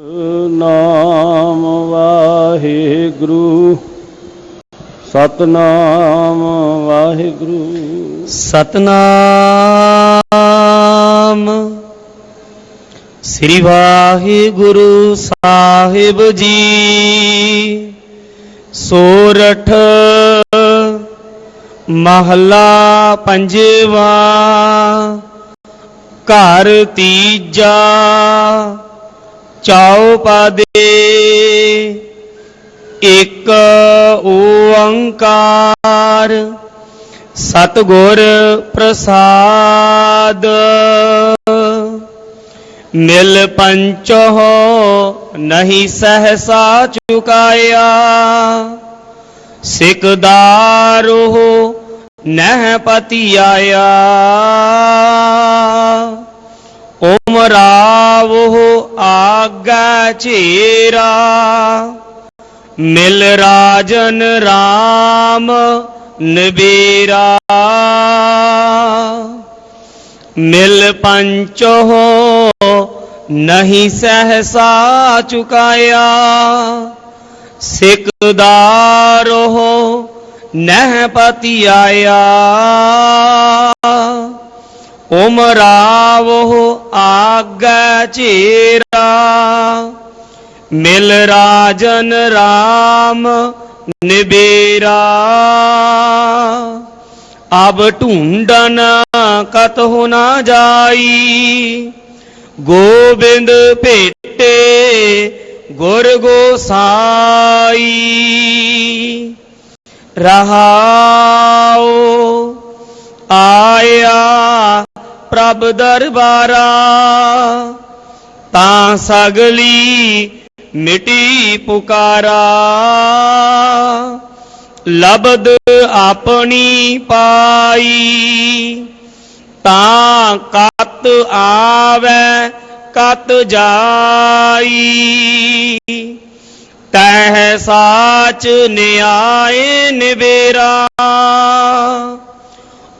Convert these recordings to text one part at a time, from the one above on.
नाम वाहिगुरु सतनाम वाहिगुरु सतनाम। श्री वाहिगुरु साहिब जी सोरठ महला पंजवा घर तीजा चौपदे एक ओंकार सतगुर प्रसाद मिल पंचो नहीं सहसा चुकाया सिकदारो नह पति आया उमरावो आगा चेरा मिल राजन राम नबेरा मिल पंचो नहीं सहसा चुकाया सिकदारो नह पति आया उमरावो आगा चेरा मिल राजन राम निबेरा अब ढूंढन कतहु ना जाई गोबिंद भेटे गुर गोसाई रहाओ आया प्रभ दरबारा ता सगली मिटी पुकारा लबद अपनी पाई ता कत आवे कत जाई तह साच न्याय निबेरा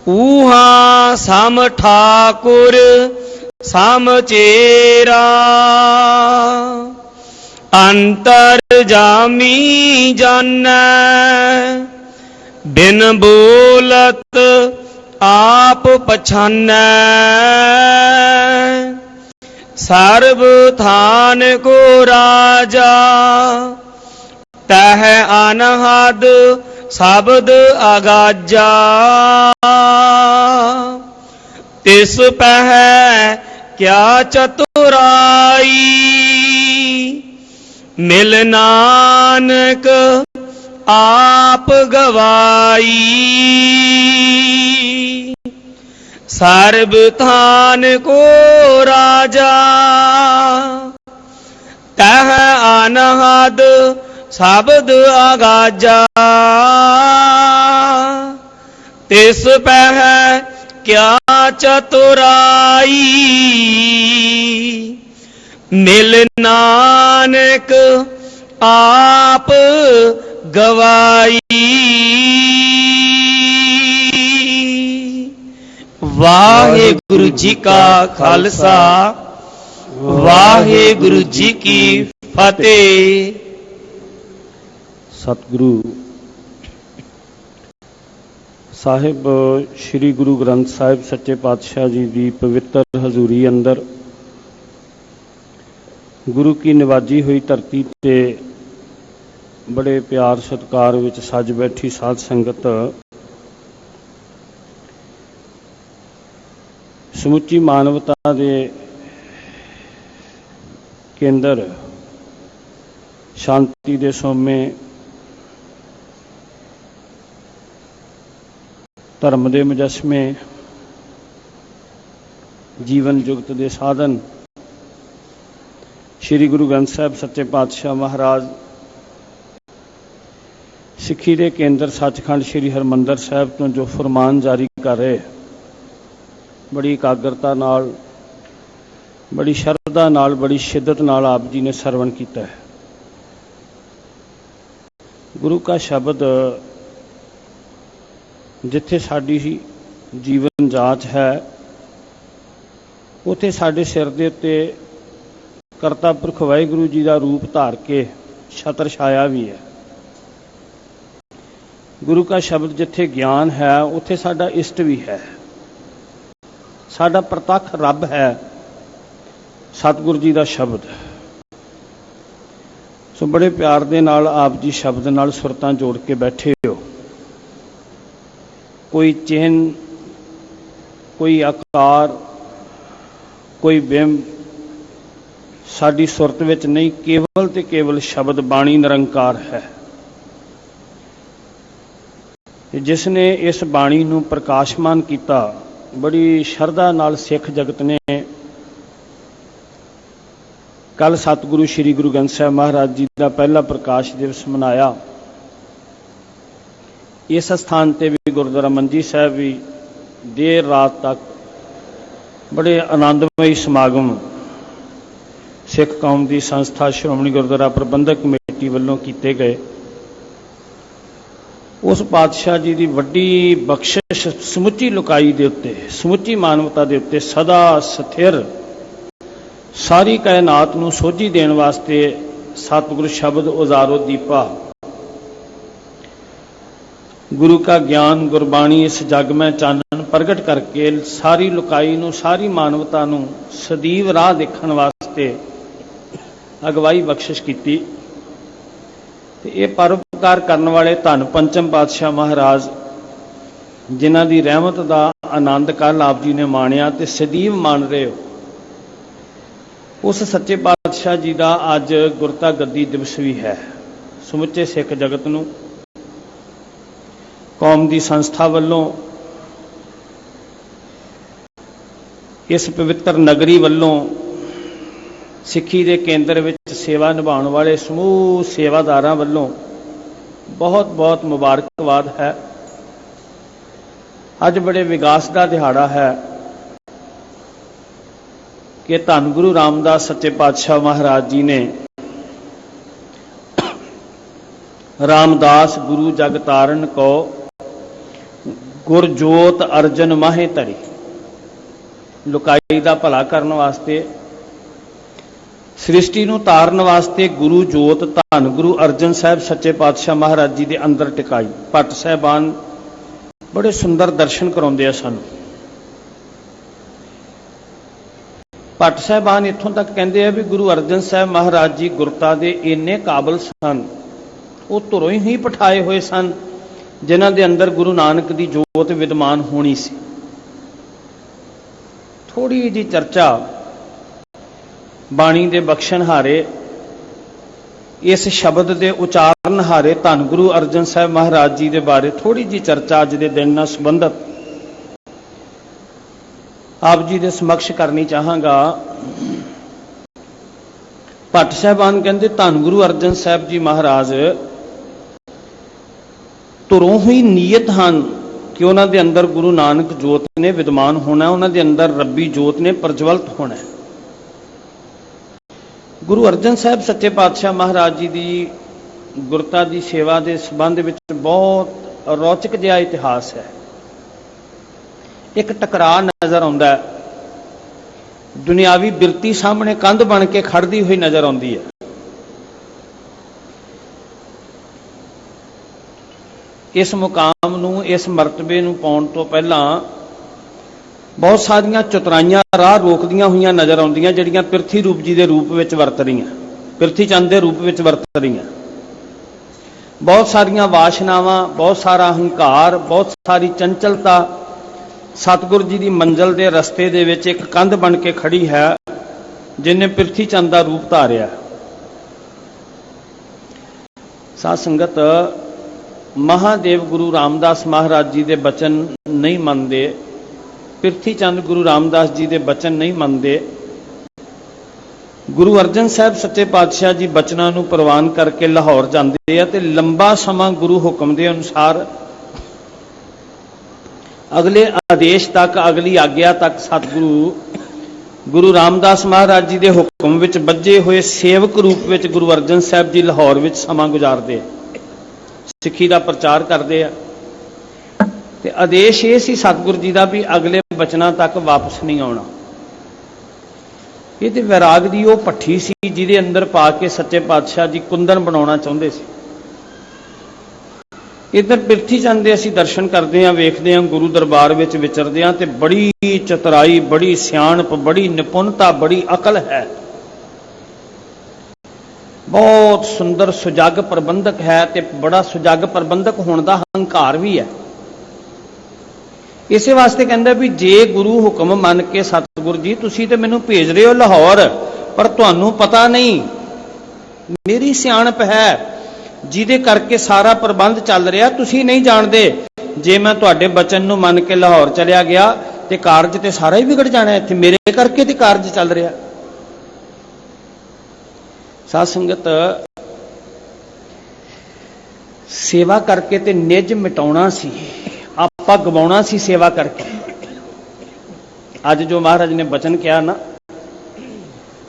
ऊहा सम ठाकुर सम चेरा अंतर जामी जानै बिन बोलत आप पछानै सर्व थान को राजा तह अनहद शब्द अगाजा तिस पह क्या चतुराई मिल नानक आप गवाई सर्व थान को राजा तह अनहद शब्द अगाजा तिस पह क्या चतुराई मिल नानक आप गवाई। वाहेगुरु जी का खालसा वाहेगुरु जी की फतेह। सतगुरु साहिब श्री गुरु ग्रंथ साहिब सच्चे पातशाह जी की पवित्र हजूरी अंदर गुरु की निवाजी हुई धरती ते बड़े प्यार सत्कार विच सज बैठी साध संगत समुची मानवता दे केंद्र शांति दे सोमे धर्म दे मुजस्मे जीवन जुगत दे साधन श्री गुरु ग्रंथ साहिब सच्चे पातशाह महाराज सिक्खी दे केंद्र सचखंड श्री हरमंदर साहिब तो जो फरमान जारी कर रहे बड़ी एकाग्रता नाल बड़ी शरधा नाल बड़ी शिद्दत नाल आप जी ने सरवण किया है। गुरु का शब्द जिथे साडी जीवन जाच है उथे साडे सिर दे उत्ते ਕਰਤਾ ਪੁਰਖ ਵਾਹਿਗੁਰੂ ਜੀ ਦਾ ਰੂਪ ਧਾਰ ਕੇ ਛਤਰ ਛਾਇਆ ਵੀ ਹੈ। ਗੁਰੂ का शब्द जिथे ज्ञान है उत्थे साडा इष्ट भी है, साडा प्रतख रब है सतगुरु जी का शब्द। सो बड़े प्यार दे नाल आप जी शब्द नाल सुरतां जोड़ के बैठे हो। कोई चिन्ह, कोई आकार, कोई बिंब साडी सुरत विच नहीं, केवल ते केवल शब्द बाणी निरंकार है। जिसने इस बाणी नूं प्रकाशमान किया, बड़ी शरधा नाल सिख जगत ने कल सतगुरु श्री गुरु ग्रंथ साहिब महाराज जी का पहला प्रकाश दिवस मनाया। इस स्थान पर भी गुरुद्वारा मंजी साहिब भी देर रात तक बड़े आनंदमयी समागम सिख कौम की संस्था श्रोमणी गुरुद्वारा प्रबंधक कमेटी वालों किए गए। उस पातशाह जी की वड्डी बख्शिश समुची लुकाई के उत्ते, समुची मानवता के उत्ते सदा स्थिर सारी कायनात नूं सोझी देण वास्ते सतगुरु शब्द उजारो दीपा, गुरु का ज्ञान गुरबाणी इस जग में चानन प्रगट करके सारी लुकाई नूं, सारी मानवता नूं सदीव राह देखण वास्ते अगवाई बख्शिश की। ये परोपकार करने वाले धन पंचम पातशाह महाराज जिन्हां दी रहमत का आनंद कल आप जी ने माणिया ते सदीव मान रहे हो, उस सच्चे पातशाह जी का अज गुरता गद्दी दिवस भी है। समुचे सिख जगत नूं कौम की संस्था वालों इस पवित्र नगरी वालों सिक्खी के केंद्र में सेवा निभाने वाले समूह सेवादारां वालों बहुत बहुत मुबारकबाद है। अज बड़े विकास का दिहाड़ा है कि धन गुरु रामदास सच्चे पातशाह महाराज जी ने रामदास गुरु जग तारन को गुरजोत अर्जन माहे धरी, लुकाई का भला करने वास्ते सृष्टि नूं तारन वास्ते गुरु जोत धन गुरु अर्जन साहब सच्चे पातशाह महाराज जी के अंदर टिकाई। भट्ट साहबान बड़े सुंदर दर्शन कराउंदे आ सानूं। भट्ट साहबान इत्थों तक कहते हैं भी गुरु अर्जन साहब महाराज जी गुरता दे इन्ने काबल सन, वो धुरों ही पठाए हुए सन जिन्हां दे अंदर गुरु नानक की जोत विद्यमान होनी सी। थोड़ी जी चर्चा बाणी दे बख्शण हारे, इस शब्द के उचारण हारे धन गुरु अर्जन साहब महाराज जी के बारे थोड़ी जी चर्चा अज के दिन नाल संबंधित आप जी के समक्ष करनी चाहांगा। भट्ट साहबान कहते धन गुरु अर्जन साहब जी महाराज धुरों ही नीयत हैं कि उन्होंने अंदर गुरु नानक जोत ने विद्यमान होना, उन्होंने अंदर रब्बी जोत ने प्रज्वलित होना। गुरु अर्जन साहब सच्चे पातशाह महाराज जी की गुरता की सेवा के संबंध में बहुत रोचक जिहा इतिहास है। एक टकरा नज़र आता है, दुनियावी बिरती सामने कंध बन के खड़ती हुई नज़र आती है। इस मुकाम नूं, इस मरतबे नूं पाउण तो पहला बहुत सारियां चतुराइयां राह रोकदियां हुई नज़र आउंदियां जिहड़ियां पिरथी रूप जी के रूप में वरत रही, पिरथी चंद के रूप में वरत रही। बहुत सारियां वासनावां, बहुत सारा हंकार, बहुत सारी चंचलता सतगुरु जी की मंजिल के रस्ते दे विच एक कंध बन के खड़ी है जिन्हें पिरथी चंद का रूप धारिया। साध संगत महादेव गुरु रामदास महाराज जी के बचन नहीं मनते, पिरथी चंद गुरु रामदास जी के बचन नहीं मनते। गुरु अर्जन साहब सच्चे पातशाह जी बचनों को प्रवान करके लाहौर जाते हैं तो लंबा समा गुरु हुक्म के अनुसार अगले आदेश तक, अगली आग्ञा तक सतगुरु गुरु रामदास महाराज जी के हुक्म विच बजे हुए सेवक रूप में गुरु अर्जन साहब जी लाहौर में समा गुजारते, सिक्खी का प्रचार करते हैं। ते आदेश ये सी सतगुरु जी का भी अगले बचना तक वापस नहीं आना। ये तो वैराग की वो भट्ठी सी जिहदे अंदर पा के सच्चे पातशाह जी कुंदन बनाना चाहते सी। इधर पिरथी चंद दे असीं दर्शन करते हैं, वेखते हैं, गुरु दरबार विच विचरदे हैं, ते बड़ी चतुराई, बड़ी सियाणप, बड़ी निपुणता, बड़ी अकल है। बहुत सुंदर सुजग प्रबंधक है, ते बड़ा सुजग प्रबंधक होने का हंकार भी है। इस वास्ते कहंदा भी जे गुरु हुक्म मन के सतगुर जी तुसीं ते मैनूं भेज रहे हो लाहौर, पर तुहानूं पता नहीं मेरी सियाणप है जिहदे करके सारा प्रबंध चल रहा, तुसीं नहीं जानते। जे मैं तुहाडे बचन नूं मन के लाहौर चलिया गया ते कारज ते सारा ही बिगड़ जाना, इत्थे मेरे करके ते कारज चल रहा। साध संगत, सेवा करके ते निज मिटाउणा सी, आपा गवाउणा सी सेवा करके। अज जो महाराज ने बचन किया ना,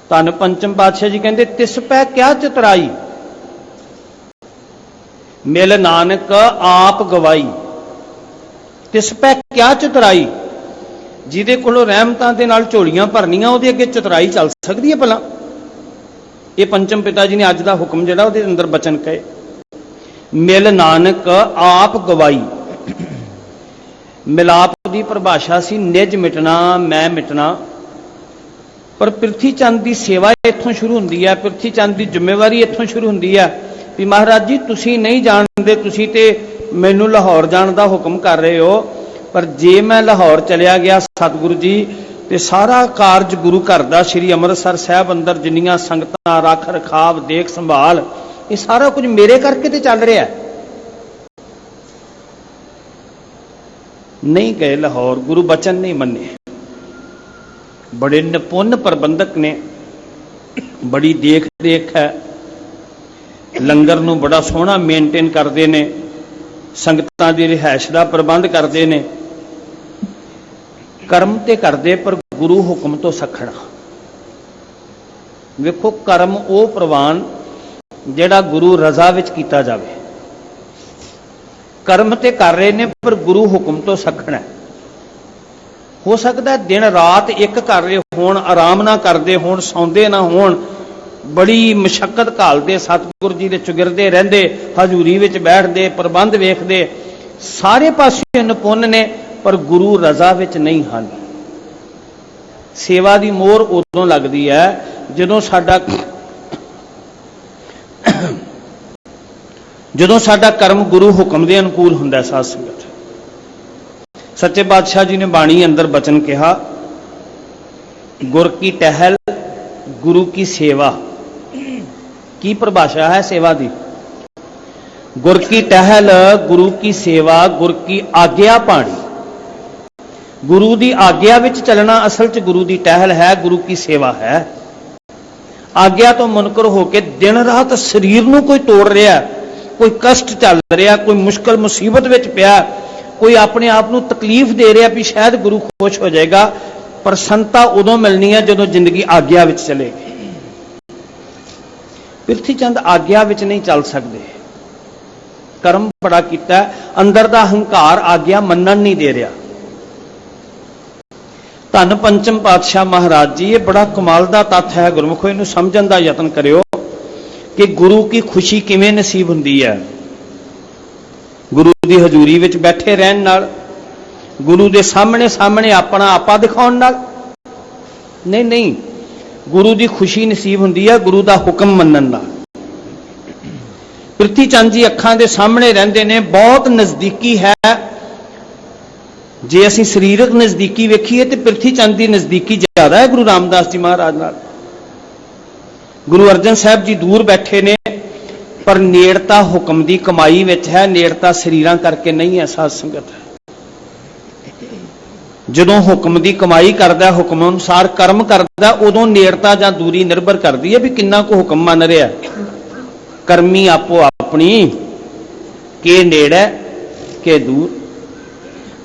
धन पंचम पातशाह जी कहते तिस पै क्या चतुराई, मिल नानक आप गवाई। तिस पै क्या चतुराई, जिहदे कोलों रहमतां दे नाल झोलियां भरनियां, उहदे अगे चतुराई चल सकदी है भला? ये पंचम पिता जी ने अज का हुक्म जिहड़ा उहदे अंदर बचन कहे, मिल नानक आप गवाई। मिलाप की परिभाषा सी निज मिटना, मैं मिटना। पर पिरथी चंद की सेवा इत्थों शुरू होंदी है, पिरथी चंद की जिम्मेवारी इत्थों शुरू होंदी है भी महाराज जी तुसीं नहीं जानते, तुसीं ते मैनूं लाहौर जाण दा हुक्म कर रहे हो, पर जे मैं लाहौर चलिया गया सतगुरु जी, ते सारा कारज गुरु घर दा श्री अमृतसर साहब अंदर जिन्नियां संगतां, रख रखाव, देख संभाल, ये सारा कुछ मेरे करके ते चल रहा है। नहीं गए लाहौर, गुरु बचन नहीं मन्ने। बड़े निपुण प्रबंधक ने, बड़ी देख रेख है, लंगर नूं बड़ा सोहना मेनटेन करते हैं, संगतां दी रिहाइश का प्रबंध करते हैं। कर्म ते करदे पर गुरु हुक्म तो सखना। वेखो कर्म वो प्रवान जिहड़ा गुरु रजा विच कीता जावे। कर्म ते कर रहे ने पर गुरु हुक्म तो सखना। हो सकता है दिन रात एक कर रहे होण, आराम ना करते होण, सौंदे ना होण, बड़ी मशक्कत घालते, सतगुरु जी दे चुगिरदे रहिंदे, हजूरी विच बैठदे, प्रबंध वेखदे, सारे पासे निपुण ने, पर गुरु रजा विच नहीं हन। सेवा दी मोहर उदों लगदी है जदों साडा कर्म गुरु हुक्म दे अनुकूल हुंदा है। साध संगत, सच्चे पातशाह जी ने बाणी अंदर बचन कहा, गुर की टहल गुरु की सेवा। की परिभाषा है सेवा दी? गुर की टहल गुरु की सेवा, गुर की आग्या पाणी। गुरु की आग्या विच चलना असल च गुरु की टहल है, गुरु की सेवा है। आग्या तो मुनकर होकर दिन रात शरीर नूं कोई तोड़ रहा, कोई कष्ट चल रहा, कोई मुश्किल मुसीबत विच पिया, कोई अपने आप नूं तकलीफ दे रहा भी शायद गुरु खुश हो जाएगा, पर संता उदों मिलनी है जदों जिंदगी आग्या विच चलेगी। पिरथी चंद आग्या विच नहीं चल सकते। कर्म बड़ा कीता, अंदर दा हंकार आग्या मनन नहीं दे रहा। धन पंचम पातशाह महाराज जी, ये बड़ा कमाल का तत्थ है गुरमुखो, इनू समझण का यतन करियो कि गुरु की खुशी किवें नसीब हुंदी है। गुरु की हजूरी विच बैठे रहन नाल, गुरु के सामने सामने अपना आपा दिखाउण नाल नहीं, नहीं, गुरु की खुशी नसीब हुंदी है गुरु का हुक्म मनण नाल। पिरथी चंद जी अखां दे सामने रहिंदे ने, बहुत नज़दीकी है। जे असीं सरीरक नज़दीकी वेखीए तो पिरथी चंद की नज़दीकी ज़्यादा है गुरु रामदास जी महाराज नाल। गुरु अर्जन साहब जी दूर बैठे ने, पर नेड़ता हुक्म की कमाई विच है, नेड़ता शरीरां करके नहीं है। साध संगत, जदों हुक्म की कमाई करदा, हुक्म अनुसार कर्म करदा, उदों नेड़ता जां दूरी निर्भर करती है भी किन्ना को हुक्म मन रहा। कर्मी आपो अपनी, के नेड़े के दूर।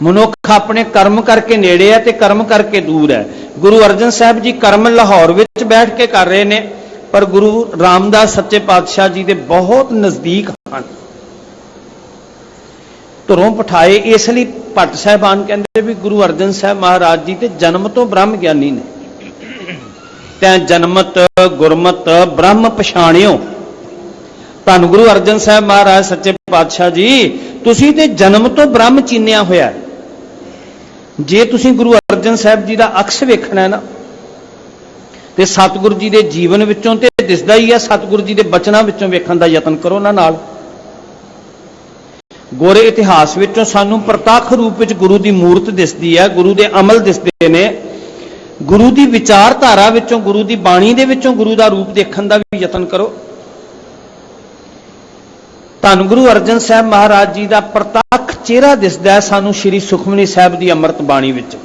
मनुख अपने कर्म करके नेड़े है ते कर्म करके दूर है। गुरु अर्जन साहब जी कर्म लाहौर विच बैठ के कर रहे ने, पर गुरु रामदास सच्चे पातशाह जी दे बहुत नजदीक हैं। धुरों पठाए इसलिए भट्ट साहबान कहते भी गुरु अर्जन साहब महाराज जी ते जन्म तो ब्रह्म ज्ञानी ने। तैं जन्मत गुरमत ब्रह्म पछाणियो। धन गुरु अर्जन साहब महाराज सच्चे पातशाह जी, तुसी ते जन्म तो ब्रह्म चीनिया होया। जे तुसी गुरु अर्जन साहब जी का अक्स वेखना है ना, तो सतगुरु जी के जीवन विचों ते दिसदा ही है, सतगुरु जी के बचनों विचों वेखण दा यतन करो ना नाल। गोरे इतिहास विचों सानू प्रतख रूप विच गुरु की मूर्त दिसदी है, गुरु के अमल दिसदे ने, गुरु की विचारधारा विचों, गुरु की बाणी दे विचों गुरु का रूप देखण दा भी यतन करो। धन गुरु अर्जन साहब महाराज जी का प्रतख चेहरा दिसदा है सानू श्री सुखमनी साहब की अमृत बाणी विच।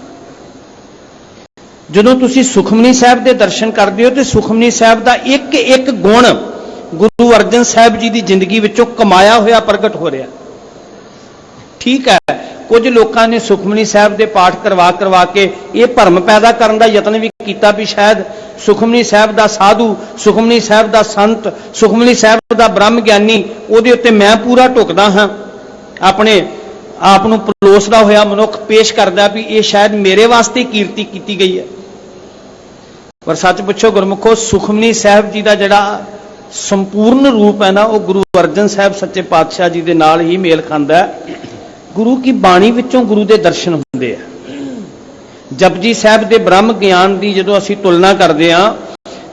जदों तुसीं सुखमनी साहब के दर्शन करते हो तो सुखमनी साहब का एक एक गुण गुरु अर्जन साहब जी की जिंदगी विचों कमाया होया प्रगट हो रहा। ठीक है, कुछ लोगों ने सुखमनी साहब के पाठ करवा के ये भरम पैदा करने का यतन भी किया भी शायद सुखमनी साहब का साधु, सुखमनी साहब का संत, सुखमनी साहब का ब्रह्म ज्ञानी, उहदे उत्ते मैं पूरा टुकदा हाँ, अपने आप नूं पलोसदा होया मनुख पेश करदा भी ये शायद मेरे वास्ते कीर्ति की गई है। पर सच पुछो गुरमुखो, सुखमनी साहब जी का जिहड़ा संपूर्ण रूप है ना, वो गुरु अर्जन साहब सच्चे पातशाह जी के नाल ही मेल खांदा है। गुरु की बाणी विचों गुरु के दर्शन हुंदे आ। जपजी साहब के ब्रह्म ज्ञान की जदों असीं तुलना करते हैं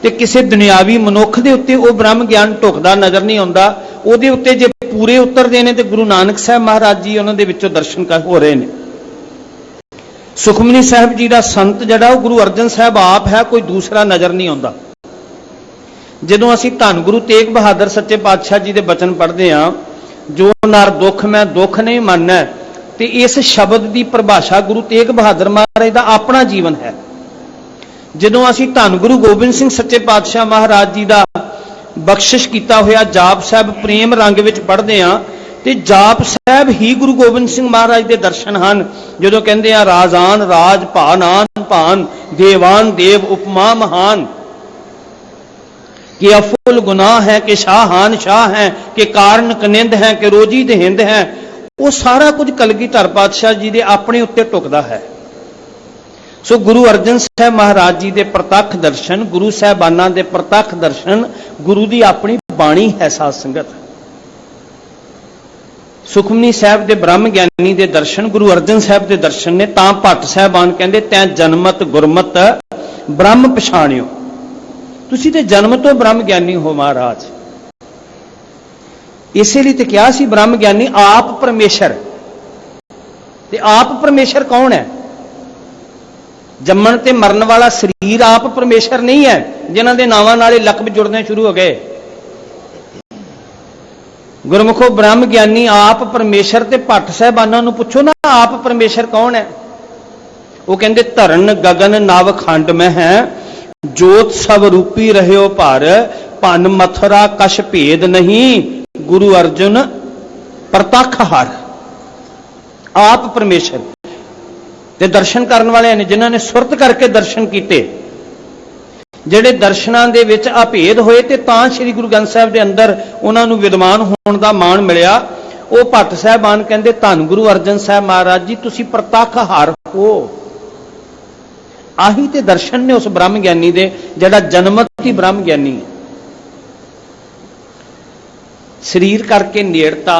तो किसी दुनियावी मनुख के उत्ते वो ब्रह्म ज्ञान टुकदा नज़र नहीं आउंदा। उहदे उत्ते जे पूरे उतरदे ने तो गुरु नानक साहब महाराज जी उन्हां दे विचों दर्शन हो रहे हैं। सुखमनी साहब जी का संत जिहड़ा गुरु अर्जन साहब आप है, कोई दूसरा नज़र नहीं आउंदा। जदों असीं धन गुरु तेग बहादुर सच्चे पातशाह जी के बचन पढ़ते हैं, जो नर दुख मैं दुख नहीं मानना, तो इस शब्द की परिभाषा गुरु तेग बहादुर महाराज का अपना जीवन है। जदों असीं धन गुरु गोबिंद सिंह सच्चे पातशाह महाराज जी का बख्शिश किया होया जाप साहब प्रेम रंग विच पढ़ते हैं, तो जाप साहब ही गुरु गोबिंद सिंह महाराज के दर्शन हैं। जदों कहते हैं राजान राज भानान भान देवान देव उपमा महान, कि अफुल गुनाह है कि शाहान शाह हैं, कि कारण कनिंद हैं, कि रोजी ते हिंद हैं, वो सारा कुछ कलगीधर पातशाह जी के अपने उत्ते टुकदा है। सो गुरु अर्जन साहब महाराज जी के प्रतख दर्शन, गुरु साहबाना के प्रतख दर्शन, गुरु की अपनी बाणी है। साध संगत, सुखमनी साहब के ब्रह्म ज्ञानी के दर्शन गुरु अर्जन साहब के दर्शन ने। तां भट्ट साहबान कहते तैं जन्मत गुरमत ब्रह्म पछाणियो। तुसीं ते जन्म तो ब्रह्म ज्ञानी हो महाराज। इसलिए तो क्या सी ब्रह्म ज्ञानी आप परमेश्वर। ते आप परमेश्वर कौन है? जम्मण ते मरण वाला शरीर आप परमेश्वर नहीं है, जिन्हां दे नावां नाल लकब जुड़ने शुरू हो गए। गुरमुखो ब्रह्म ज्ञानी आप परमेश्वर। ते भट्ट साहबानां नूं पुछो ना आप परमेश्वर कौन है? वो कहंदे धरन गगन नव खंड में है, जोत सब रूपी रह्यो भार, भन मथुरा कछ भेद नहीं, गुरु अर्जुन प्रतख हर। आप परमेश्वर ते दर्शन करने वाले ने जिन्होंने सुरत करके दर्शन किए, ਜਿਹੜੇ ਦਰਸ਼ਨਾਂ ਦੇ ਵਿੱਚ ਅਭੇਦ ਹੋਏ ਤੇ ਤਾਂ ਸ੍ਰੀ ਗੁਰੂ ਗ੍ਰੰਥ ਸਾਹਿਬ ਦੇ ਅੰਦਰ ਉਹਨਾਂ ਨੂੰ ਵਿਦਵਾਨ ਹੋਣ ਦਾ ਮਾਣ ਮਿਲਿਆ। ਉਹ ਭੱਟ ਸਾਹਿਬਾਨ ਕਹਿੰਦੇ ਧੰਨ ਗੁਰੂ ਅਰਜਨ ਸਾਹਿਬ ਮਹਾਰਾਜ ਜੀ ਤੁਸੀਂ ਪ੍ਰਤੱਖ ਹਰ ਹੋ। ਆਹੀ ਤੇ ਦਰਸ਼ਨ ਨੇ ਉਸ ਬ੍ਰਹਮ ਗਿਆਨੀ ਦੇ ਜਿਹੜਾ ਜਨਮਤ ਹੀ ਬ੍ਰਹਮ ਗਿਆਨੀ ਹੈ। ਸਰੀਰ ਕਰਕੇ ਨੇੜਤਾ,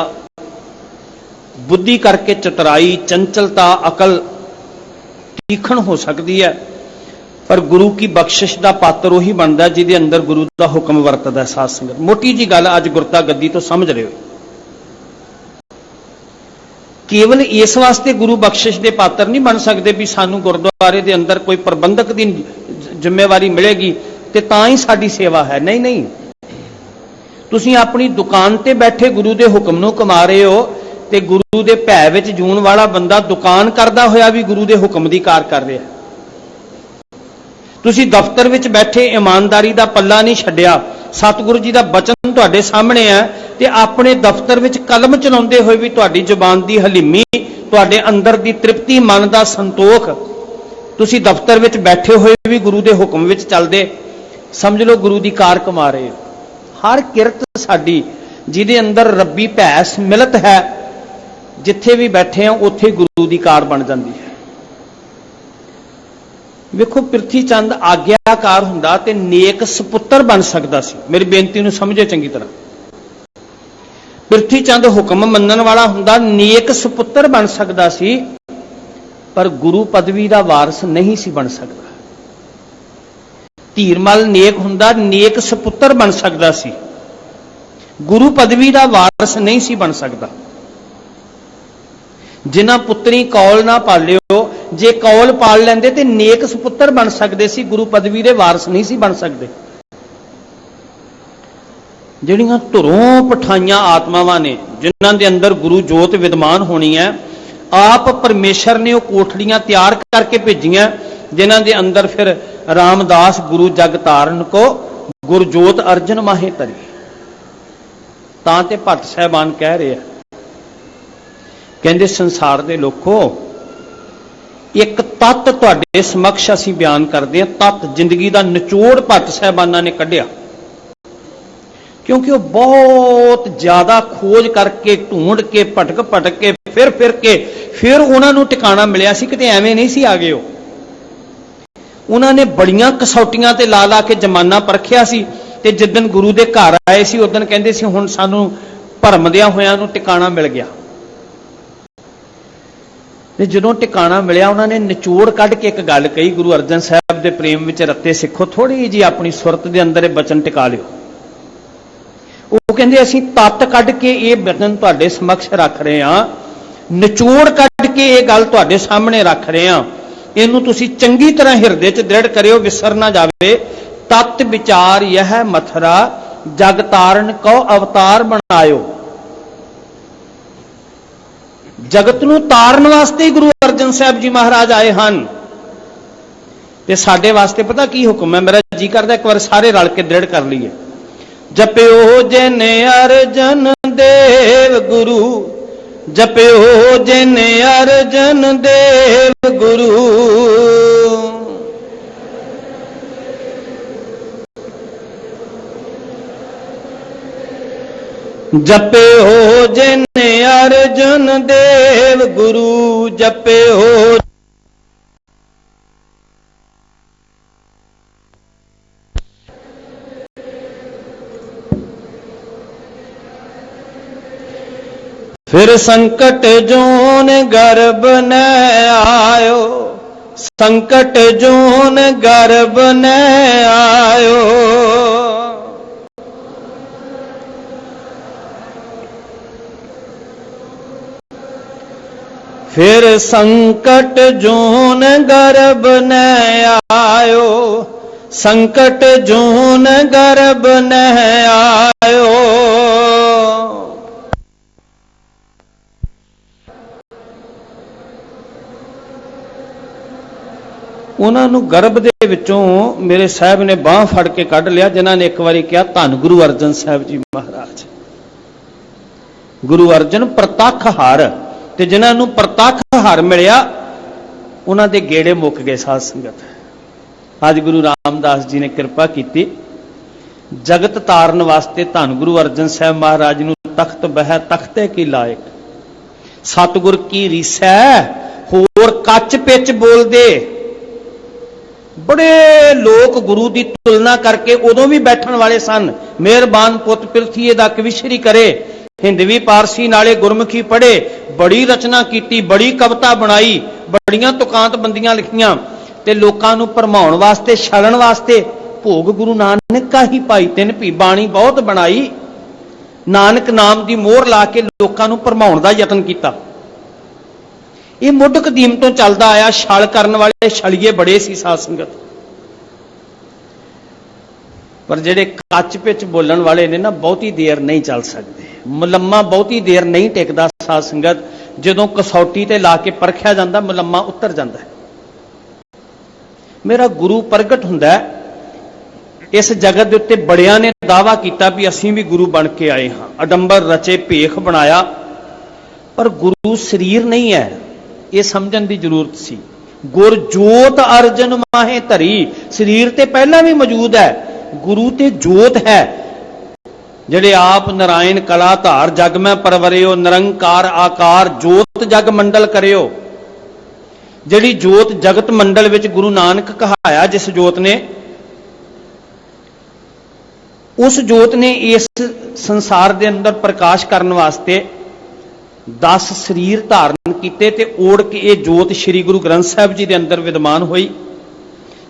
बुद्धि करके चतुराई, चंचलता, अकल तीखण हो सकती है, पर गुरु की बख्शिश का पात्र उही बनता है जिहदे अंदर गुरु का हुक्म वरतदा है। साध संगत मोटी जी गल अज गुरता गद्दी तो समझ रहे हो। केवल इस वास्ते गुरु बख्शिश के पात्र नहीं बन सकते भी सानू गुरुद्वारे के अंदर कोई प्रबंधक की जिम्मेवारी मिलेगी तो तां ही साडी सेवा है। नहीं नहीं, तुसीं अपनी दुकान ते बैठे गुरु के हुक्म नूं कमा रहे हो ते गुरु के भै विच जून वाला बंदा दुकान करदा होया भी गुरु के हुक्म की कार कर रहा है। तुसीं दफ्तर विच बैठे ईमानदारी का पल्ला नहीं छड्डिया, सतगुरु जी का बचन तुहाडे सामने है ते अपने दफ्तर विच कलम चलाउंदे होए भी तुहाडी जुबान की हलीमी, तुहाडे अंदर की तृप्ति, मन का संतोख, तुसीं दफ्तर विच बैठे हुए भी गुरु के हुक्म विच चलदे, समझ लो गुरु की कार कमा रहे हो। हर किरत साडी जिहदे अंदर रब्बी भैस मिलत है, जिथे भी बैठे हैं उत्थे गुरु की कार बन जाती है। ਵੇਖੋ ਪ੍ਰਿਥੀ ਚੰਦ ਆਗਿਆਕਾਰ ਹੁੰਦਾ ਤੇ ਨੇਕ ਸਪੁੱਤਰ ਬਣ ਸਕਦਾ ਸੀ। ਮੇਰੀ ਬੇਨਤੀ ਨੂੰ ਸਮਝੋ ਚੰਗੀ ਤਰ੍ਹਾਂ। ਪ੍ਰਿਥੀ ਚੰਦ ਹੁਕਮ ਮੰਨਣ ਵਾਲਾ ਹੁੰਦਾ, ਨੇਕ ਸਪੁੱਤਰ ਬਣ ਸਕਦਾ ਸੀ, ਪਰ ਗੁਰੂ ਪਦਵੀ ਦਾ ਵਾਰਸ ਨਹੀਂ ਸੀ ਬਣ ਸਕਦਾ। ਧੀਰਮਲ ਨੇਕ ਹੁੰਦਾ, ਨੇਕ ਸਪੁੱਤਰ ਬਣ ਸਕਦਾ ਸੀ, ਗੁਰੂ ਪਦਵੀ ਦਾ ਵਾਰਸ ਨਹੀਂ ਸੀ ਬਣ ਸਕਦਾ। ਜਿਨ੍ਹਾਂ ਪੁੱਤਰੀ ਕੌਲ ਨਾ ਪਾਲਿਓ, ਜੇ ਕੌਲ ਪਾਲ ਲੈਂਦੇ ਤੇ ਨੇਕ ਸੁਪੁੱਤਰ ਬਣ ਸਕਦੇ ਸੀ, ਗੁਰੂ ਪਦਵੀ ਦੇ ਵਾਰਸ ਨਹੀਂ ਸੀ ਬਣ ਸਕਦੇ। ਜਿਹੜੀਆਂ ਧੁਰੋਂ ਪਠਾਈਆਂ ਆਤਮਾਵਾਂ ਨੇ, ਜਿਨ੍ਹਾਂ ਦੇ ਅੰਦਰ ਗੁਰੂ ਜੋਤ ਵਿਦਮਾਨ ਹੋਣੀ ਹੈ, ਆਪ ਪਰਮੇਸ਼ਰ ਨੇ ਉਹ ਕੋਠੜੀਆਂ ਤਿਆਰ ਕਰਕੇ ਭੇਜੀਆਂ, ਜਿਨ੍ਹਾਂ ਦੇ ਅੰਦਰ ਫਿਰ ਰਾਮਦਾਸ ਗੁਰੂ ਜਗ ਤਾਰਨ ਕੋ ਗੁਰਜੋਤ ਅਰਜਨ ਮਾਹੇ ਤਰੀ। ਤਾਂ ਤੇ ਭੱਟ ਸਾਹਿਬਾਨ ਕਹਿ ਰਹੇ ਆ, ਕਹਿੰਦੇ ਸੰਸਾਰ ਦੇ ਲੋਕੋ, ਇੱਕ ਤੱਤ ਤੁਹਾਡੇ ਸਮਕਸ਼ ਅਸੀਂ ਬਿਆਨ ਕਰਦੇ ਹਾਂ। ਤੱਤ ਜ਼ਿੰਦਗੀ ਦਾ ਨਿਚੋੜ ਭੱਟ ਸਾਹਿਬਾਨਾਂ ਨੇ ਕੱਢਿਆ, ਕਿਉਂਕਿ ਉਹ ਬਹੁਤ ਜ਼ਿਆਦਾ ਖੋਜ ਕਰਕੇ, ਢੂੰਡ ਕੇ, ਭਟਕ ਕੇ, ਫਿਰ ਕੇ ਫਿਰ ਉਹਨਾਂ ਨੂੰ ਟਿਕਾਣਾ ਮਿਲਿਆ ਸੀ। ਕਿਤੇ ਐਵੇਂ ਨਹੀਂ ਸੀ ਆ ਗਏ ਉਹ। ਉਹਨਾਂ ਨੇ ਬੜੀਆਂ ਕਸੌਟੀਆਂ ਤੇ ਲਾ ਲਾ ਕੇ ਜ਼ਮਾਨਾ ਪਰਖਿਆ ਸੀ, ਤੇ ਜਿੱਦਣ ਗੁਰੂ ਦੇ ਘਰ ਆਏ ਸੀ ਉਦੋਂ ਕਹਿੰਦੇ ਸੀ ਹੁਣ ਸਾਨੂੰ ਭਰਮਦਿਆਂ ਹੋਇਆਂ ਨੂੰ ਟਿਕਾਣਾ ਮਿਲ ਗਿਆ। ਤੇ ਜਦੋਂ ਟਿਕਾਣਾ ਮਿਲਿਆ, ਉਹਨਾਂ ਨੇ ਨਿਚੋੜ ਕੱਢ ਕੇ ਇੱਕ ਗੱਲ ਕਹੀ, ਗੁਰੂ ਅਰਜਨ ਸਾਹਿਬ ਦੇ ਪ੍ਰੇਮ ਵਿੱਚ ਰੱਤੇ ਸਿੱਖੋ, ਥੋੜੀ ਜਿਹੀ ਆਪਣੀ ਸੁਰਤ ਦੇ ਅੰਦਰ ਇਹ ਬਚਨ ਟਿਕਾ ਲਿਓ। ਉਹ ਕਹਿੰਦੇ ਅਸੀਂ ਤੱਤ ਕੱਢ ਕੇ ਇਹ ਬਚਨ ਤੁਹਾਡੇ ਸਮਕਸ਼ ਰੱਖ ਰਹੇ ਹਾਂ, ਨਿਚੋੜ ਕੱਢ ਕੇ ਇਹ ਗੱਲ ਤੁਹਾਡੇ ਸਾਹਮਣੇ ਰੱਖ ਰਹੇ ਹਾਂ, ਇਹਨੂੰ ਤੁਸੀਂ ਚੰਗੀ ਤਰ੍ਹਾਂ ਹਿਰਦੇ 'ਚ ਦ੍ਰਿੜ ਕਰਿਓ, ਵਿਸਰ ਨਾ ਜਾਵੇ। ਤਤ ਵਿਚਾਰ ਯਹ ਮਥਰਾ, ਜਗ ਤਾਰਨ ਕਉ ਅਵਤਾਰ ਬਣਾਇਓ। ਜਗਤ ਨੂੰ ਤਾਰਨ ਵਾਸਤੇ ਹੀ ਗੁਰੂ ਅਰਜਨ ਸਾਹਿਬ ਜੀ ਮਹਾਰਾਜ ਆਏ ਹਨ। ਤੇ ਸਾਡੇ ਵਾਸਤੇ ਪਤਾ ਕੀ ਹੁਕਮ ਹੈ? ਮੇਰਾ ਜੀ ਕਰਦਾ ਇੱਕ ਵਾਰ ਸਾਰੇ ਰਲ ਕੇ ਦ੍ਰਿੜ ਕਰ ਲਈਏ। ਜਪਿਓ ਜਿਨ ਅਰਜਨ ਦੇਵ ਗੁਰੂ, ਜਪਿਓ ਜਿਨ ਅਰਜਨ ਦੇਵ ਗੁਰੂ, ਜਪਿਓ ਜਿਨ ਅਰਜਨ ਦੇਵ ਗੁਰੂ, ਜਪਿਓ। फिर संकट जोन गर्भ न आयो, संकट जोन गर्भ न आयो। फिर संकट जोन गर्भ न आयो, संकट जोन गर्भ न आयो। ਉਹਨਾਂ ਨੂੰ ਗਰਭ ਦੇ ਵਿੱਚੋਂ ਮੇਰੇ ਸਾਹਿਬ ਨੇ ਬਾਹ ਫੜ ਕੇ ਕੱਢ ਲਿਆ, ਜਿਨ੍ਹਾਂ ਨੇ ਇੱਕ ਵਾਰੀ ਕਿਹਾ ਧੰਨ ਗੁਰੂ ਅਰਜਨ ਸਾਹਿਬ ਜੀ ਮਹਾਰਾਜ। ਗੁਰੂ ਅਰਜਨ ਪ੍ਰਤੱਖ ਹਰ, ਤੇ ਜਿਨ੍ਹਾਂ ਨੂੰ ਪ੍ਰਤੱਖ ਹਰ ਮਿਲਿਆ ਉਹਨਾਂ ਦੇ ਗੇੜੇ ਮੁੱਕ ਗਏ। ਸਾਧ ਸੰਗਤ, ਅੱਜ ਗੁਰੂ ਰਾਮਦਾਸ ਜੀ ਨੇ ਕਿਰਪਾ ਕੀਤੀ, ਜਗਤ ਤਾਰਨ ਵਾਸਤੇ ਧੰਨ ਗੁਰੂ ਅਰਜਨ ਸਾਹਿਬ ਮਹਾਰਾਜ ਨੂੰ ਤਖਤ ਬਹਿ ਤਖਤੇ ਕੀ ਲਾਇਕ, ਸਤਿਗੁਰ ਕੀ ਰੀਸੈ ਹੋਰ ਕੱਚ ਪਿੱਚ ਬੋਲਦੇ। ਬੜੇ ਲੋਕ ਗੁਰੂ ਦੀ ਤੁਲਨਾ ਕਰਕੇ ਉਦੋਂ ਵੀ ਬੈਠਣ ਵਾਲੇ ਸਨ। ਮਿਹਰਬਾਨ ਪੁੱਤ ਪਿਰਥੀਏ ਦਾ ਕਵਿਸ਼ਰੀ ਕਰੇ, ਹਿੰਦਵੀ ਪਾਰਸੀ ਨਾਲੇ ਗੁਰਮੁਖੀ ਪੜ੍ਹੇ, ਬੜੀ ਰਚਨਾ ਕੀਤੀ, ਬੜੀ ਕਵਿਤਾ ਬਣਾਈ, ਬੜੀਆਂ ਤੁਕਾਂਤ ਬੰਦੀਆਂ ਲਿਖੀਆਂ, ਤੇ ਲੋਕਾਂ ਨੂੰ ਭਰਮਾਉਣ ਵਾਸਤੇ, ਛਲਣ ਵਾਸਤੇ ਭੋਗ ਗੁਰੂ ਨਾਨਕ ਕਾ ਹੀ ਪਾਈ। ਤਿੰਨ ਭੀ ਬਾਣੀ ਬਹੁਤ ਬਣਾਈ, ਨਾਨਕ ਨਾਮ ਦੀ ਮੋਹਰ ਲਾ ਕੇ ਲੋਕਾਂ ਨੂੰ ਭਰਮਾਉਣ ਦਾ ਯਤਨ ਕੀਤਾ। ਇਹ ਮੁੱਢ ਕਦੀਮ ਤੋਂ ਚੱਲਦਾ ਆਇਆ। ਛਲ ਕਰਨ ਵਾਲੇ ਛਲੀਏ ਬੜੇ ਸੀ ਸਾਧ ਸੰਗਤ, ਪਰ ਜਿਹੜੇ ਕੱਚ ਪਿੱਚ ਬੋਲਣ ਵਾਲੇ ਨੇ ਨਾ, ਬਹੁਤੀ ਦੇਰ ਨਹੀਂ ਚੱਲ ਸਕਦੇ। ਮੁਲੰਮਾ ਬਹੁਤੀ ਦੇਰ ਨਹੀਂ ਟਿਕਦਾ ਸਾਧ ਸੰਗਤ। ਜਦੋਂ ਕਸੌਟੀ ਤੇ ਲਾ ਕੇ ਪਰਖਿਆ ਜਾਂਦਾ, ਮੁਲੰਮਾ ਉਤਰ ਜਾਂਦਾ। ਮੇਰਾ ਗੁਰੂ ਪ੍ਰਗਟ ਹੁੰਦਾ ਇਸ ਜਗਤ ਦੇ ਉੱਤੇ। ਬੜਿਆਂ ਨੇ ਦਾਅਵਾ ਕੀਤਾ ਵੀ ਅਸੀਂ ਵੀ ਗੁਰੂ ਬਣ ਕੇ ਆਏ ਹਾਂ, ਅਡੰਬਰ ਰਚੇ ਭੇਖ ਬਣਾਇਆ, ਪਰ ਗੁਰੂ ਸਰੀਰ ਨਹੀਂ ਹੈ, ਇਹ ਸਮਝਣ ਦੀ ਜ਼ਰੂਰਤ ਸੀ। ਗੁਰ ਜੋਤ ਅਰਜਨ ਮਾਹੇ ਧਰੀ, ਸਰੀਰ ਤੇ ਪਹਿਲਾਂ ਵੀ ਮੌਜੂਦ ਹੈ, ਗੁਰੂ ਤੇ ਜੋਤ ਹੈ। ਜਿਹੜੇ ਆਪ ਨਾਰਾਇਣ ਕਲਾ ਧਾਰ ਜਗ ਮੈਂ ਪਰਵਰਿਓ, ਨਿਰੰਕਾਰ ਆਕਾਰ ਜੋਤ ਜਗ ਮੰਡਲ ਕਰਿਓ। ਜਿਹੜੀ ਜੋਤ ਜਗਤ ਮੰਡਲ ਵਿੱਚ ਗੁਰੂ ਨਾਨਕ ਕਹਾਇਆ, ਜਿਸ ਜੋਤ ਨੇ, ਉਸ ਜੋਤ ਨੇ ਇਸ ਸੰਸਾਰ ਦੇ ਅੰਦਰ ਪ੍ਰਕਾਸ਼ ਕਰਨ ਵਾਸਤੇ 10 ਸਰੀਰ ਧਾਰਨ ਕੀਤੇ ਤੇ ਓੜ ਕੇ ਇਹ ਜੋਤ ਸ੍ਰੀ ਗੁਰੂ ਗ੍ਰੰਥ ਸਾਹਿਬ ਜੀ ਦੇ ਅੰਦਰ ਵਿਦਮਾਨ ਹੋਈ।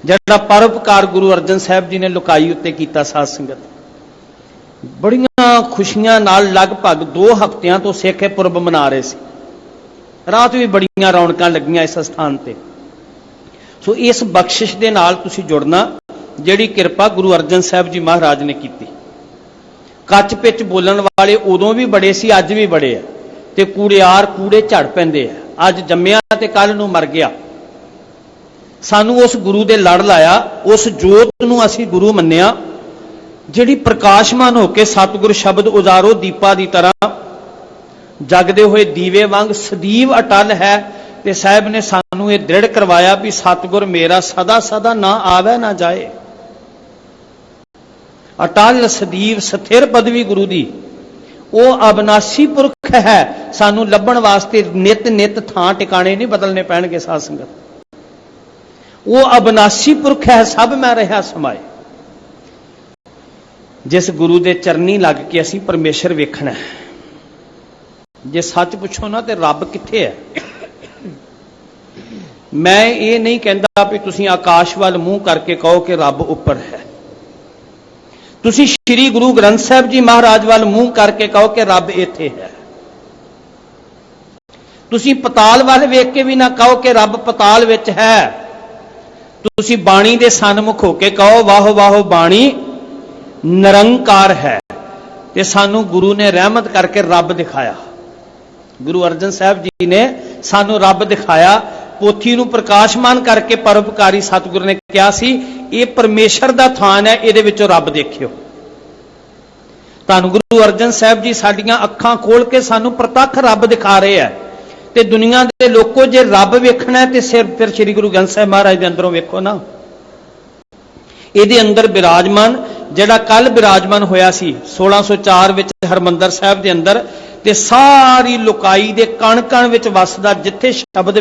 ਜਿਹੜਾ ਪਰਉਪਕਾਰ ਗੁਰੂ ਅਰਜਨ ਸਾਹਿਬ ਜੀ ਨੇ ਲੁਕਾਈ ਉੱਤੇ ਕੀਤਾ। ਸਾਧ ਸੰਗਤ, ਬੜੀਆਂ ਖੁਸ਼ੀਆਂ ਨਾਲ ਲਗਭਗ 2 ਹਫ਼ਤਿਆਂ ਤੋਂ ਸਿੱਖ ਇਹ ਪੁਰਬ ਮਨਾ ਰਹੇ ਸੀ। ਰਾਤ ਵੀ ਬੜੀਆਂ ਰੌਣਕਾਂ ਲੱਗੀਆਂ ਇਸ ਸਥਾਨ ਤੇ। ਸੋ ਇਸ ਬਖਸ਼ਿਸ਼ ਦੇ ਨਾਲ ਤੁਸੀਂ ਜੁੜਨਾ, ਜਿਹੜੀ ਕਿਰਪਾ ਗੁਰੂ ਅਰਜਨ ਸਾਹਿਬ ਜੀ ਮਹਾਰਾਜ ਨੇ ਕੀਤੀ। ਕੱਚ ਪਿੱਚ ਬੋਲਣ ਵਾਲੇ ਉਦੋਂ ਵੀ ਬੜੇ ਸੀ, ਅੱਜ ਵੀ ਬੜੇ ਆ, ਤੇ ਕੂੜਿਆਰ ਕੂੜੇ ਝੜ ਪੈਂਦੇ ਆ। ਅੱਜ ਜੰਮਿਆ ਤੇ ਕੱਲ ਨੂੰ ਮਰ ਗਿਆ। ਸਾਨੂੰ ਉਸ ਗੁਰੂ ਦੇ ਲੜ ਲਾਇਆ, ਉਸ ਜੋਤ ਨੂੰ ਅਸੀਂ ਗੁਰੂ ਮੰਨਿਆ, ਜਿਹੜੀ ਪ੍ਰਕਾਸ਼ਮਾਨ ਹੋ ਕੇ ਸਤਿਗੁਰ ਸ਼ਬਦ ਉਜਾਰੋ ਦੀਪਾ ਦੀ ਤਰ੍ਹਾਂ ਜਗਦੇ ਹੋਏ ਦੀਵੇ ਵਾਂਗ ਸਦੀਵ ਅਟਲ ਹੈ। ਤੇ ਸਾਹਿਬ ਨੇ ਸਾਨੂੰ ਇਹ ਦ੍ਰਿੜ ਕਰਵਾਇਆ ਵੀ ਸਤਿਗੁਰ ਮੇਰਾ ਸਦਾ ਸਦਾ ਨਾ ਆਵੇ ਨਾ ਜਾਏ। ਅਟਲ ਸਦੀਵ ਸਥਿਰ ਪਦਵੀ ਗੁਰੂ ਦੀ, ਉਹ ਅਬਨਾਸੀ ਪੁਰਖ ਹੈ। ਸਾਨੂੰ ਲੱਭਣ ਵਾਸਤੇ ਨਿਤ ਨਿਤ ਥਾਂ ਟਿਕਾਣੇ ਨਹੀਂ ਬਦਲਨੇ ਪੈਣਗੇ। ਸਾਧ ਸੰਗਤ, ਉਹ ਅਬਨਾਸੀ ਪੁਰਖ ਹੈ, ਸਭ ਮੈਂ ਰਿਹਾ ਸਮਾਏ। ਜਿਸ ਗੁਰੂ ਦੇ ਚਰਨੀ ਲੱਗ ਕੇ ਅਸੀਂ ਪਰਮੇਸ਼ਰ ਵੇਖਣਾ ਹੈ। ਜੇ ਸੱਚ ਪੁੱਛੋ ਨਾ ਤੇ ਰੱਬ ਕਿੱਥੇ ਹੈ? ਮੈਂ ਇਹ ਨਹੀਂ ਕਹਿੰਦਾ ਵੀ ਤੁਸੀਂ ਆਕਾਸ਼ ਵੱਲ ਮੂੰਹ ਕਰਕੇ ਕਹੋ ਕਿ ਰੱਬ ਉੱਪਰ ਹੈ। ਤੁਸੀਂ ਸ੍ਰੀ ਗੁਰੂ ਗ੍ਰੰਥ ਸਾਹਿਬ ਜੀ ਮਹਾਰਾਜ ਵੱਲ ਮੂੰਹ ਕਰਕੇ ਕਹੋ ਕਿ ਰੱਬ ਇੱਥੇ ਹੈ। ਤੁਸੀਂ ਪਤਾਲ ਵੱਲ ਵੇਖ ਕੇ ਵੀ ਨਾ ਕਹੋ ਕਿ ਰੱਬ ਪਤਾਲ ਵਿੱਚ ਹੈ। ਤੁਸੀਂ ਬਾਣੀ ਦੇ ਸਨਮੁਖ ਹੋ ਕੇ ਕਹੋ ਵਾਹੋ ਵਾਹੋ ਬਾਣੀ ਨਿਰੰਕਾਰ ਹੈ। ਤੇ ਸਾਨੂੰ ਗੁਰੂ ਨੇ ਰਹਿਮਤ ਕਰਕੇ ਰੱਬ ਦਿਖਾਇਆ। ਗੁਰੂ ਅਰਜਨ ਸਾਹਿਬ ਜੀ ਨੇ ਸਾਨੂੰ ਰੱਬ ਦਿਖਾਇਆ। ਪੋਥੀ ਨੂੰ ਪ੍ਰਕਾਸ਼ਮਾਨ ਕਰਕੇ ਪਰਉਪਕਾਰੀ ਸਤਿਗੁਰ ਨੇ ਕਿਹਾ ਸੀ ਇਹ ਪਰਮੇਸ਼ਰ ਦਾ ਥਾਨ ਹੈ, ਇਹਦੇ ਵਿੱਚੋਂ ਰੱਬ ਦੇਖਿਓ। ਧੰਨ ਗੁਰੂ ਅਰਜਨ ਸਾਹਿਬ ਜੀ ਸਾਡੀਆਂ ਅੱਖਾਂ ਖੋਲ ਕੇ ਸਾਨੂੰ ਪ੍ਰਤੱਖ ਰੱਬ ਦਿਖਾ ਰਹੇ ਹੈ। ਤੇ ਦੁਨੀਆ ਦੇ ਲੋਕੋ, ਜੇ ਰੱਬ ਵੇਖਣਾ ਹੈ ਤੇ ਫਿਰ ਸ੍ਰੀ ਗੁਰੂ ਗ੍ਰੰਥ ਸਾਹਿਬ ਮਹਾਰਾਜ ਦੇ ਅੰਦਰੋਂ ਵੇਖੋ ਨਾ। ਇਹਦੇ ਅੰਦਰ ਬਿਰਾਜਮਾਨ, ਜਿਹੜਾ ਕੱਲ ਬਿਰਾਜਮਾਨ ਹੋਇਆ ਸੀ 1604 ਵਿੱਚ ਹਰਮੰਦਰ ਸਾਹਿਬ ਦੇ ਅੰਦਰ, ਤੇ ਸਾਰੀ ਲੁਕਾਈ ਦੇ ਕਣ ਕਣ ਵਿੱਚ ਵਸਦਾ, ਜਿੱਥੇ ਸ਼ਬਦ